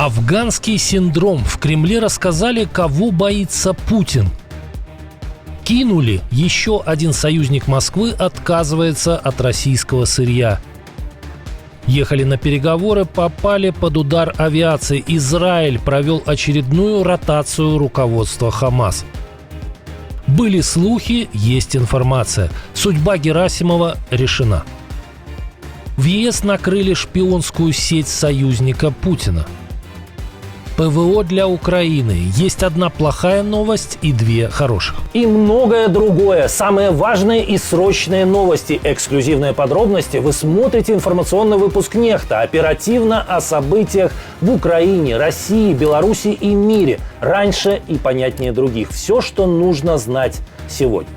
Афганский синдром. В Кремле рассказали, кого боится Путин. Кинули. Еще один союзник Москвы отказывается от российского сырья. Ехали на переговоры, попали под удар авиации. Израиль провел очередную ротацию руководства Хамас. Были слухи, есть информация. Судьба Герасимова решена. В ЕС накрыли шпионскую сеть союзника Путина. ПВО для Украины. Есть одна плохая новость и две хороших. И многое другое. Самые важные и срочные новости. Эксклюзивные подробности. Вы смотрите информационный выпуск «Нехта». Оперативно о событиях в Украине, России, Беларуси и мире. Раньше и понятнее других. Все, что нужно знать сегодня.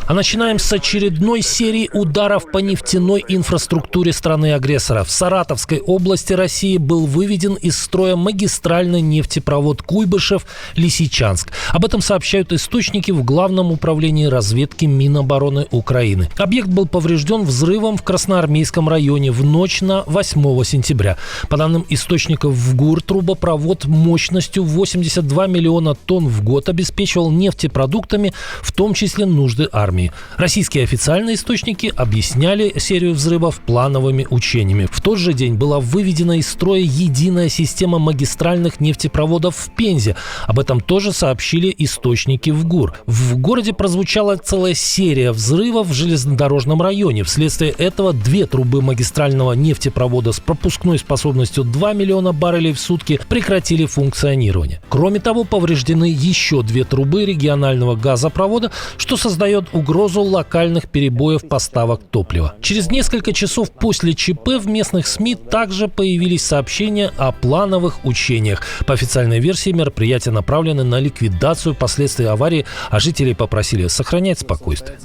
А начинаем с очередной серии ударов по нефтяной инфраструктуре страны-агрессора. В Саратовской области России был выведен из строя магистральный нефтепровод Куйбышев-Лисичанск. Об этом сообщают источники в Главном управлении разведки Минобороны Украины. Объект был поврежден взрывом в Красноармейском районе в ночь на 8 сентября. По данным источников в ГУР, трубопровод мощностью 82 миллиона тонн в год обеспечивал нефтепродуктами, в том числе нужды армии. Российские официальные источники объясняли серию взрывов плановыми учениями. В тот же день была выведена из строя единая система магистральных нефтепроводов в Пензе. Об этом тоже сообщили источники в ГУР. В городе прозвучала целая серия взрывов в железнодорожном районе. Вследствие этого две трубы магистрального нефтепровода с пропускной способностью 2 миллиона баррелей в сутки прекратили функционирование. Кроме того, повреждены еще две трубы регионального газопровода, что создает угрозу локальных перебоев поставок топлива. Через несколько часов после ЧП в местных СМИ также появились сообщения о плановых учениях. По официальной версии, мероприятия направлены на ликвидацию последствий аварии, а жителей попросили сохранять спокойствие.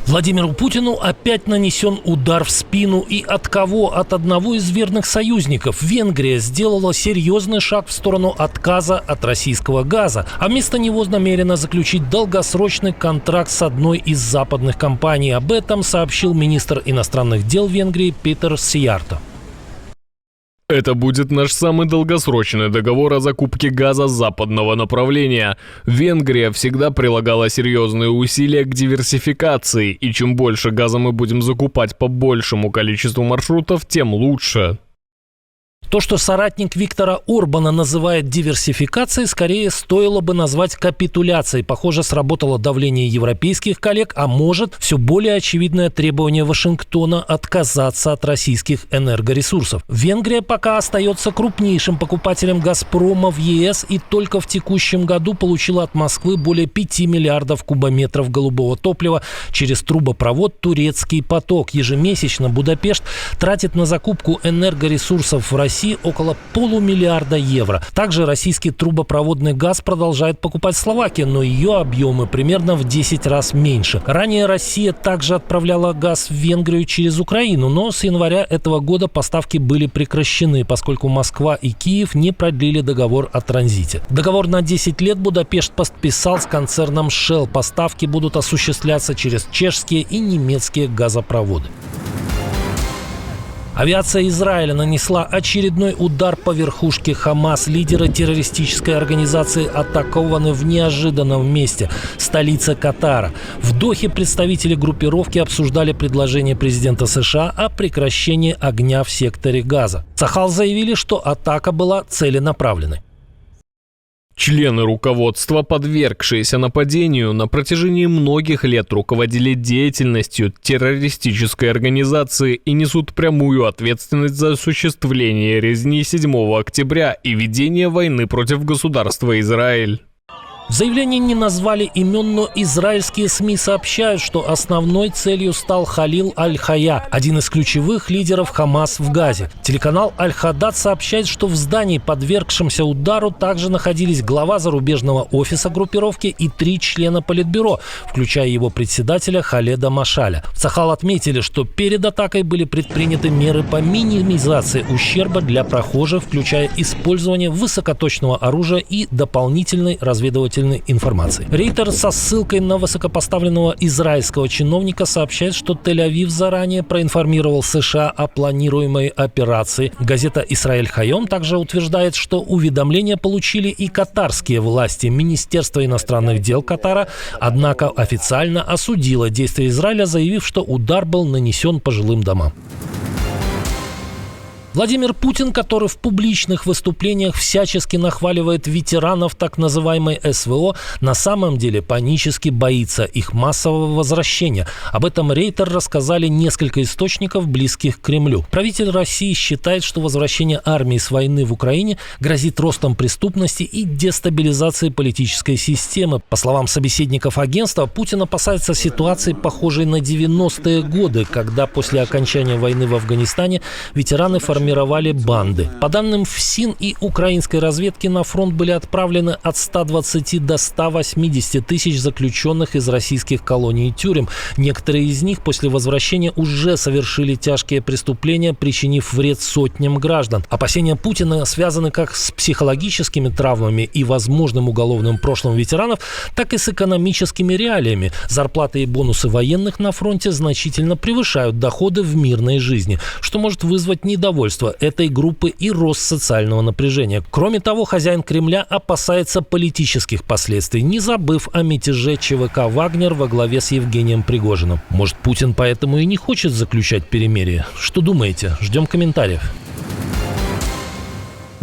Владимиру Путину опять нанесен удар в спину. И от кого? От одного из верных союзников. Венгрия сделала серьезный шаг в сторону отказа от российского газа, а вместо него намерена заключить долгосрочный контракт с одной из западных компаний. Об этом сообщил министр иностранных дел Венгрии Петер Сиярто. Это будет наш самый долгосрочный договор о закупке газа западного направления. Венгрия всегда прилагала серьезные усилия к диверсификации, и чем больше газа мы будем закупать по большему количеству маршрутов, тем лучше. То, что соратник Виктора Орбана называет диверсификацией, скорее стоило бы назвать капитуляцией. Похоже, сработало давление европейских коллег, а может, все более очевидное требование Вашингтона отказаться от российских энергоресурсов. Венгрия пока остается крупнейшим покупателем «Газпрома» в ЕС и только в текущем году получила от Москвы более 5 миллиардов кубометров голубого топлива через трубопровод «Турецкий поток». Ежемесячно Будапешт тратит на закупку энергоресурсов в России около полумиллиарда евро. Также российский трубопроводный газ продолжает покупать Словакия, но ее объемы примерно в 10 раз меньше. Ранее Россия также отправляла газ в Венгрию через Украину, но с января этого года поставки были прекращены, поскольку Москва и Киев не продлили договор о транзите. Договор на 10 лет Будапешт подписал с концерном Shell. Поставки будут осуществляться через чешские и немецкие газопроводы. Авиация Израиля нанесла очередной удар по верхушке Хамас. Лидеры террористической организации атакованы в неожиданном месте – столица Катара. В Дохе представители группировки обсуждали предложение президента США о прекращении огня в секторе Газа. Цахал заявили, что атака была целенаправленной. Члены руководства, подвергшиеся нападению, на протяжении многих лет руководили деятельностью террористической организации и несут прямую ответственность за осуществление резни 7 октября и ведение войны против государства Израиль. В заявлении не назвали имен, но израильские СМИ сообщают, что основной целью стал Халил Аль-Хая, один из ключевых лидеров Хамас в Газе. Телеканал Аль-Хадад сообщает, что в здании, подвергшемся удару, также находились глава зарубежного офиса группировки и 3 члена Политбюро, включая его председателя Халеда Машаля. В Цахал отметили, что перед атакой были предприняты меры по минимизации ущерба для прохожих, включая использование высокоточного оружия и дополнительной разведывательной разведывательной информации. Рейтер со ссылкой на высокопоставленного израильского чиновника сообщает, что Тель-Авив заранее проинформировал США о планируемой операции. Газета «Исраэль Хайом» также утверждает, что уведомления получили и катарские власти. Министерство иностранных дел Катара, однако, официально осудило действия Израиля, заявив, что удар был нанесен по жилым домам. Владимир Путин, который в публичных выступлениях всячески нахваливает ветеранов так называемой СВО, на самом деле панически боится их массового возвращения. Об этом Рейтер рассказали несколько источников, близких к Кремлю. Правитель России считает, что возвращение армии с войны в Украине грозит ростом преступности и дестабилизацией политической системы. По словам собеседников агентства, Путин опасается ситуации, похожей на 90-е годы, когда после окончания войны в Афганистане ветераны формировали банды. По данным ФСИН и украинской разведки, на фронт были отправлены от 120 до 180 тысяч заключенных из российских колоний и тюрем. Некоторые из них после возвращения уже совершили тяжкие преступления, причинив вред сотням граждан. Опасения Путина связаны как с психологическими травмами и возможным уголовным прошлым ветеранов, так и с экономическими реалиями. Зарплаты и бонусы военных на фронте значительно превышают доходы в мирной жизни, что может вызвать недовольство этой группы и рост социального напряжения. Кроме того, хозяин Кремля опасается политических последствий, не забыв о мятеже ЧВК «Вагнер» во главе с Евгением Пригожиным. Может, Путин поэтому и не хочет заключать перемирие? Что думаете? Ждем комментариев.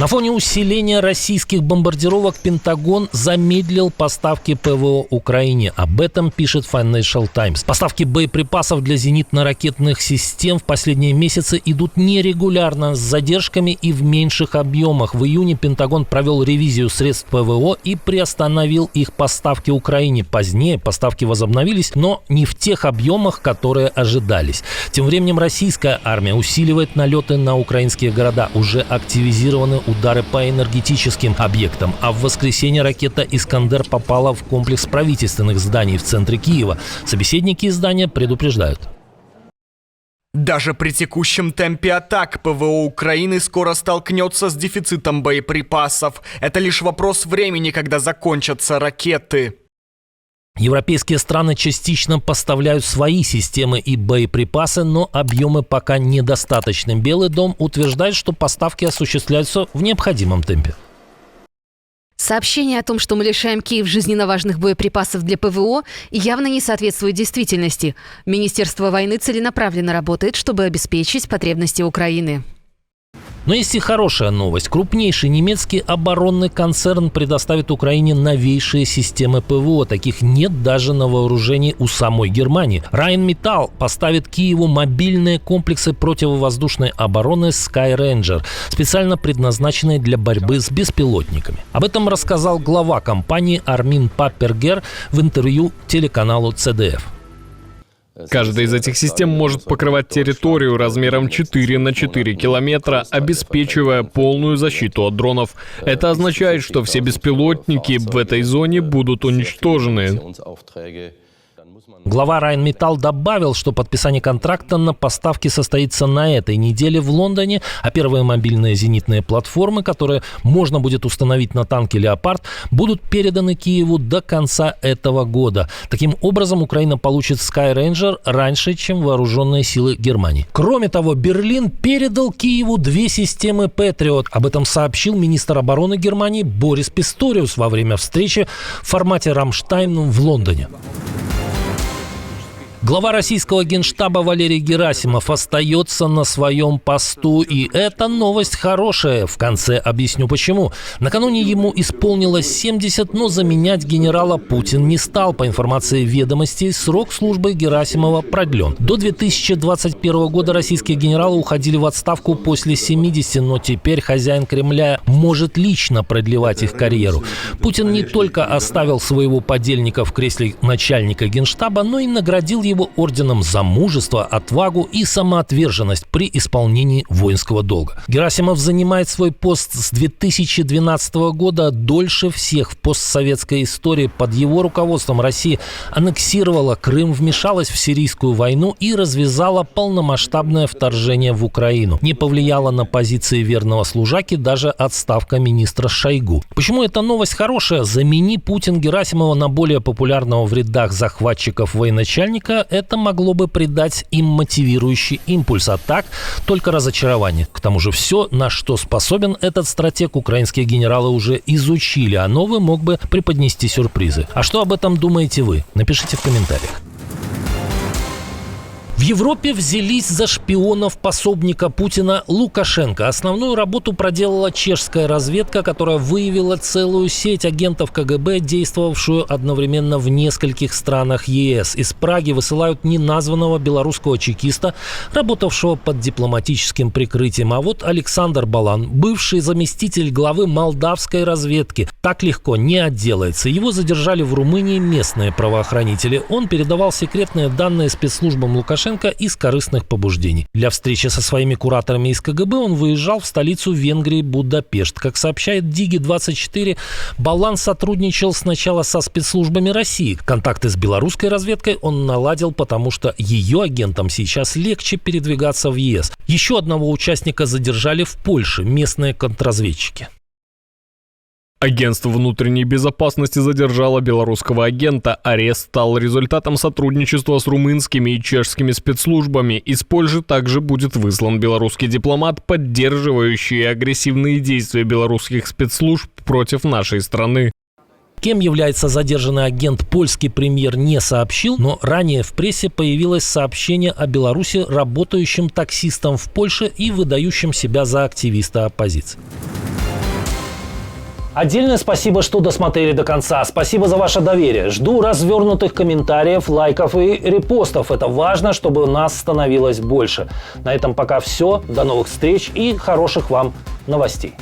На фоне усиления российских бомбардировок Пентагон замедлил поставки ПВО Украине. Об этом пишет Financial Times. Поставки боеприпасов для зенитно-ракетных систем в последние месяцы идут нерегулярно, с задержками и в меньших объемах. В июне Пентагон провел ревизию средств ПВО и приостановил их поставки Украине. Позднее поставки возобновились, но не в тех объемах, которые ожидались. Тем временем российская армия усиливает налеты на украинские города. Уже активизированы удары по энергетическим объектам, а в воскресенье ракета «Искандер» попала в комплекс правительственных зданий в центре Киева. Собеседники издания предупреждают. Даже при текущем темпе атак ПВО Украины скоро столкнется с дефицитом боеприпасов. Это лишь вопрос времени, когда закончатся ракеты. Европейские страны частично поставляют свои системы и боеприпасы, но объемы пока недостаточны. Белый дом утверждает, что поставки осуществляются в необходимом темпе. Сообщение о том, что мы лишаем Киев жизненно важных боеприпасов для ПВО, явно не соответствует действительности. Министерство войны целенаправленно работает, чтобы обеспечить потребности Украины. Но есть и хорошая новость. Крупнейший немецкий оборонный концерн предоставит Украине новейшие системы ПВО. Таких нет даже на вооружении у самой Германии. Rheinmetall поставит Киеву мобильные комплексы противовоздушной обороны Sky Ranger, специально предназначенные для борьбы с беспилотниками. Об этом рассказал глава компании Армин Паппергер в интервью телеканалу ЦДФ. Каждая из этих систем может покрывать территорию размером 4 на 4 километра, обеспечивая полную защиту от дронов. Это означает, что все беспилотники в этой зоне будут уничтожены. Глава Rheinmetall добавил, что подписание контракта на поставки состоится на этой неделе в Лондоне, а первые мобильные зенитные платформы, которые можно будет установить на танке «Леопард», будут переданы Киеву до конца этого года. Таким образом, Украина получит Sky Ranger раньше, чем вооруженные силы Германии. Кроме того, Берлин передал Киеву 2 системы Patriot. Об этом сообщил министр обороны Германии Борис Писториус во время встречи в формате «Рамштайн» в Лондоне. Глава российского генштаба Валерий Герасимов остается на своем посту, и это новость хорошая. В конце объясню почему. Накануне ему исполнилось 70, но заменять генерала Путин не стал. По информации «Ведомостей», срок службы Герасимова продлен. До 2021 года российские генералы уходили в отставку после 70, но теперь хозяин Кремля может лично продлевать их карьеру. Путин не только оставил своего подельника в кресле начальника генштаба, но и наградил его его орденом за мужество, отвагу и самоотверженность при исполнении воинского долга. Герасимов занимает свой пост с 2012 года дольше всех в постсоветской истории. Под его руководством Россия аннексировала Крым, вмешалась в сирийскую войну и развязала полномасштабное вторжение в Украину. Не повлияла на позиции верного служаки даже отставка министра Шойгу. Почему эта новость хорошая? Замени Путин Герасимова на более популярного в рядах захватчиков военачальника, это могло бы придать им мотивирующий импульс, а так только разочарование. К тому же все, на что способен этот стратег, украинские генералы уже изучили, а новый мог бы преподнести сюрпризы. А что об этом думаете вы? Напишите в комментариях. В Европе взялись за шпионов пособника Путина Лукашенко. Основную работу проделала чешская разведка, которая выявила целую сеть агентов КГБ, действовавшую одновременно в нескольких странах ЕС. Из Праги высылают неназванного белорусского чекиста, работавшего под дипломатическим прикрытием. А вот Александр Балан, бывший заместитель главы молдавской разведки, так легко не отделается. Его задержали в Румынии местные правоохранители. Он передавал секретные данные спецслужбам Лукашенко из корыстных побуждений. Для встречи со своими кураторами из КГБ он выезжал в столицу Венгрии Будапешт. Как сообщает Диги-24, Балан сотрудничал сначала со спецслужбами России. Контакты с белорусской разведкой он наладил, потому что ее агентам сейчас легче передвигаться в ЕС. Еще одного участника задержали в Польше местные контрразведчики. Агентство внутренней безопасности задержало белорусского агента. Арест стал результатом сотрудничества с румынскими и чешскими спецслужбами. Из Польши также будет выслан белорусский дипломат, поддерживающий агрессивные действия белорусских спецслужб против нашей страны. Кем является задержанный агент, польский премьер не сообщил, но ранее в прессе появилось сообщение о Беларуси, работающем таксистом в Польше и выдающем себя за активиста оппозиции. Отдельное спасибо, что досмотрели до конца. Спасибо за ваше доверие. Жду развернутых комментариев, лайков и репостов. Это важно, чтобы нас становилось больше. На этом пока все. До новых встреч и хороших вам новостей.